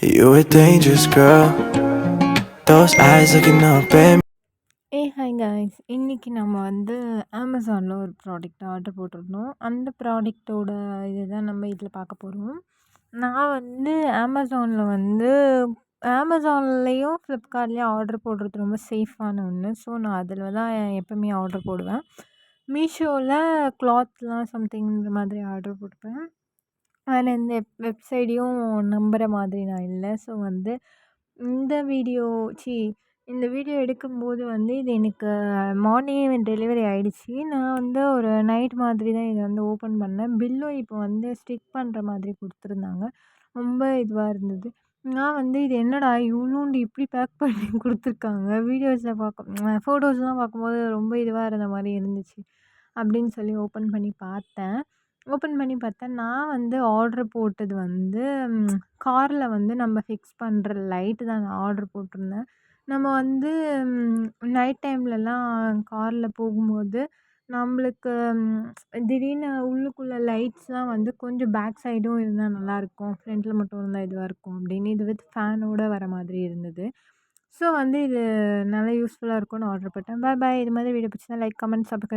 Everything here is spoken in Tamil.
You a dangerous girl, those eyes looking up at me. Hi guys, இன்னைக்கு நம்ம வந்து அமேசானில் ஒரு ப்ராடக்ட் ஆர்டர் போட்டிருந்தோம். அந்த ப்ராடக்ட்டோட இதுதான் நம்ம இதில் பார்க்க போகிறோம். நான் வந்து அமேசான்லேயும் ஃப்ளிப்கார்ட்லேயும் ஆர்டர் போடுறது ரொம்ப சேஃபான ஒன்று. ஸோ நான் அதில் தான் எப்போவுமே ஆர்டர் போடுவேன். மீஷோவில் கிளாத்லாம் சம்திங்கிற மாதிரி ஆர்டர் போட்டுப்பேன். ஆனால் இந்த வெப்சைட்டையும் நம்புகிற மாதிரி நான் இல்லை. ஸோ வந்து இந்த வீடியோ சி இந்த வீடியோ எடுக்கும்போது வந்து இது எனக்கு மார்னிங்கே டெலிவரி ஆகிடுச்சி. நான் வந்து ஒரு நைட் மாதிரி தான் இதை வந்து ஓப்பன் பண்ணேன். பில்லும் இப்போ வந்து ஸ்டிக் பண்ணுற மாதிரி கொடுத்துருந்தாங்க. ரொம்ப இதுவாக இருந்தது. நான் வந்து இது என்னடா இவ்வளோண்டு இப்படி பேக் பண்ணி கொடுத்துருக்காங்க, வீடியோஸில் ஃபோட்டோஸ்லாம் பார்க்கும்போது ரொம்ப இதுவாக இருந்த மாதிரி இருந்துச்சு அப்படின்னு சொல்லி ஓப்பன் பண்ணி பார்த்தேன். ஓப்பன் பண்ணி பார்த்தா நான் வந்து ஆர்டர் போட்டது வந்து காரில் வந்து நம்ம ஃபிக்ஸ் பண்ணுற லைட்டு தான் நான் ஆர்டர் போட்டிருந்தேன். நம்ம வந்து நைட் டைம்லலாம் காரில் போகும்போது நம்மளுக்கு திடீர்னு உள்ளுக்குள்ளே லைட்ஸ்லாம் வந்து கொஞ்சம் பேக் சைடும் இருந்தால் நல்லாயிருக்கும், ஃப்ரண்ட்டில் மட்டும் இருந்தால் இதுவாக இருக்கும் அப்படின்னு இது வித் ஃபேனோடு வர மாதிரி இருந்தது. ஸோ வந்து இது நல்லா யூஸ்ஃபுல்லாக இருக்கும்னு ஆர்டர் போட்டேன். பாய் பாய். இது மாதிரி வீடியோ பிடிச்சிருந்தா லைக், கமெண்ட், சப்ஸ்கிரைப்.